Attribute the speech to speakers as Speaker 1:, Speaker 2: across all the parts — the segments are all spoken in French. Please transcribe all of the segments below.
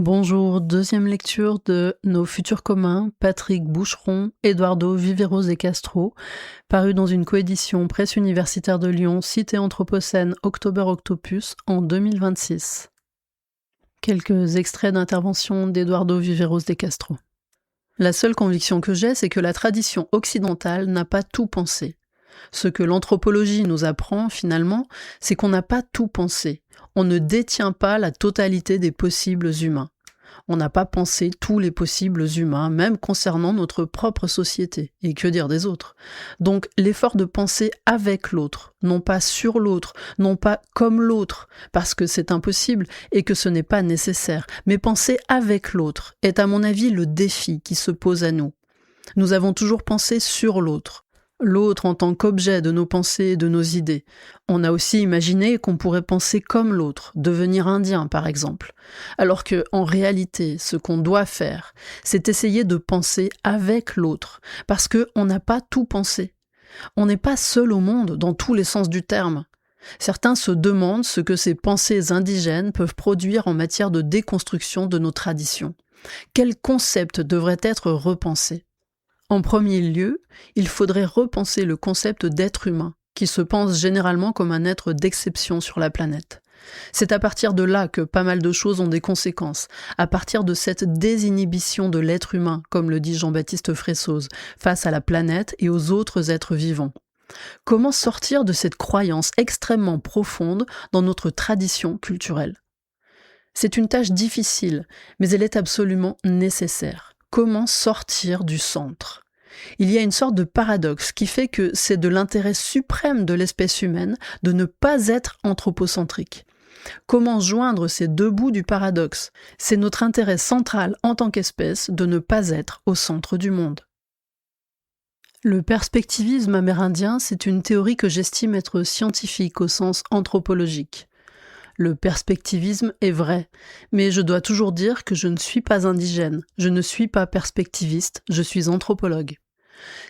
Speaker 1: Bonjour, deuxième lecture de Nos futurs communs, Patrick Boucheron, Eduardo Viveros de Castro, paru dans une coédition Presse universitaire de Lyon, Cité Anthropocène, October Octopus, en 2026. Quelques extraits d'intervention d'Eduardo Viveros de Castro. La seule conviction que j'ai, c'est que la tradition occidentale n'a pas tout pensé. Ce que l'anthropologie nous apprend, finalement, c'est qu'on n'a pas tout pensé. On ne détient pas la totalité des possibles humains. On n'a pas pensé tous les possibles humains, même concernant notre propre société. Et que dire des autres? Donc, l'effort de penser avec l'autre, non pas sur l'autre, non pas comme l'autre, parce que c'est impossible et que ce n'est pas nécessaire, mais penser avec l'autre est à mon avis le défi qui se pose à nous. Nous avons toujours pensé sur l'autre. L'autre en tant qu'objet de nos pensées et de nos idées. On a aussi imaginé qu'on pourrait penser comme l'autre, devenir indien par exemple. Alors que, en réalité, ce qu'on doit faire, c'est essayer de penser avec l'autre, parce qu'on n'a pas tout pensé. On n'est pas seul au monde, dans tous les sens du terme. Certains se demandent ce que ces pensées indigènes peuvent produire en matière de déconstruction de nos traditions. Quels concepts devraient être repensés ? En premier lieu, il faudrait repenser le concept d'être humain, qui se pense généralement comme un être d'exception sur la planète. C'est à partir de là que pas mal de choses ont des conséquences, à partir de cette désinhibition de l'être humain, comme le dit Jean-Baptiste Fressoz, face à la planète et aux autres êtres vivants. Comment sortir de cette croyance extrêmement profonde dans notre tradition culturelle ? C'est une tâche difficile, mais elle est absolument nécessaire. Comment sortir du centre ? Il y a une sorte de paradoxe qui fait que c'est de l'intérêt suprême de l'espèce humaine de ne pas être anthropocentrique. Comment joindre ces deux bouts du paradoxe ? C'est notre intérêt central en tant qu'espèce de ne pas être au centre du monde. Le perspectivisme amérindien, c'est une théorie que j'estime être scientifique au sens anthropologique. Le perspectivisme est vrai, mais je dois toujours dire que je ne suis pas indigène, je ne suis pas perspectiviste, je suis anthropologue.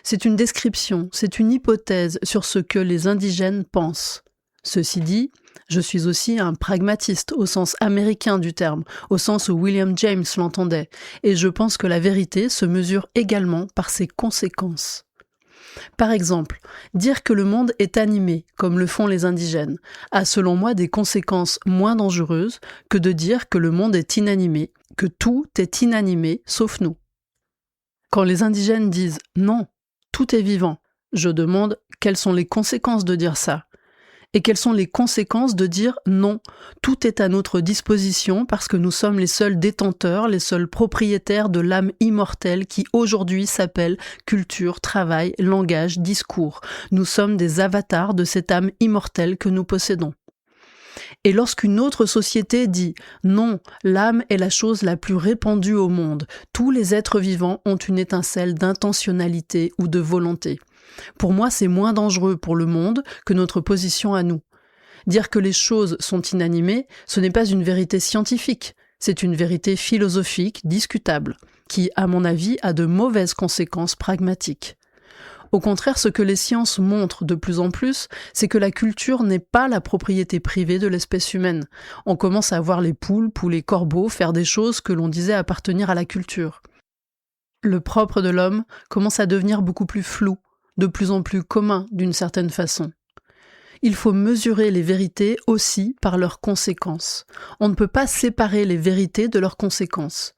Speaker 1: C'est une description, c'est une hypothèse sur ce que les indigènes pensent. Ceci dit, je suis aussi un pragmatiste au sens américain du terme, au sens où William James l'entendait, et je pense que la vérité se mesure également par ses conséquences. Par exemple, dire que le monde est animé, comme le font les indigènes, a selon moi des conséquences moins dangereuses que de dire que le monde est inanimé, que tout est inanimé sauf nous. Quand les indigènes disent « non, tout est vivant », je demande quelles sont les conséquences de dire ça. Et quelles sont les conséquences de dire « non, tout est à notre disposition parce que nous sommes les seuls détenteurs, les seuls propriétaires de l'âme immortelle qui aujourd'hui s'appelle culture, travail, langage, discours. Nous sommes des avatars de cette âme immortelle que nous possédons. » Et lorsqu'une autre société dit « non, l'âme est la chose la plus répandue au monde, tous les êtres vivants ont une étincelle d'intentionnalité ou de volonté », pour moi, c'est moins dangereux pour le monde que notre position à nous. Dire que les choses sont inanimées, ce n'est pas une vérité scientifique, c'est une vérité philosophique, discutable, qui, à mon avis, a de mauvaises conséquences pragmatiques. Au contraire, ce que les sciences montrent de plus en plus, c'est que la culture n'est pas la propriété privée de l'espèce humaine. On commence à voir les poulpes ou les corbeaux faire des choses que l'on disait appartenir à la culture. Le propre de l'homme commence à devenir beaucoup plus flou, de plus en plus commun d'une certaine façon. Il faut mesurer les vérités aussi par leurs conséquences. On ne peut pas séparer les vérités de leurs conséquences.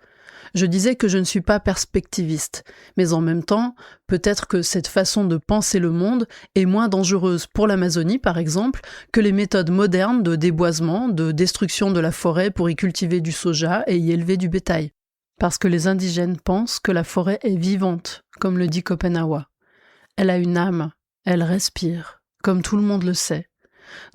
Speaker 1: Je disais que je ne suis pas perspectiviste, mais en même temps, peut-être que cette façon de penser le monde est moins dangereuse pour l'Amazonie, par exemple, que les méthodes modernes de déboisement, de destruction de la forêt pour y cultiver du soja et y élever du bétail. Parce que les indigènes pensent que la forêt est vivante, comme le dit Schopenhauer. Elle a une âme, elle respire, comme tout le monde le sait.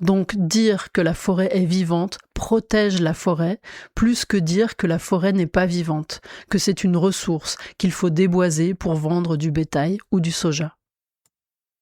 Speaker 1: Donc dire que la forêt est vivante protège la forêt, plus que dire que la forêt n'est pas vivante, que c'est une ressource qu'il faut déboiser pour vendre du bétail ou du soja.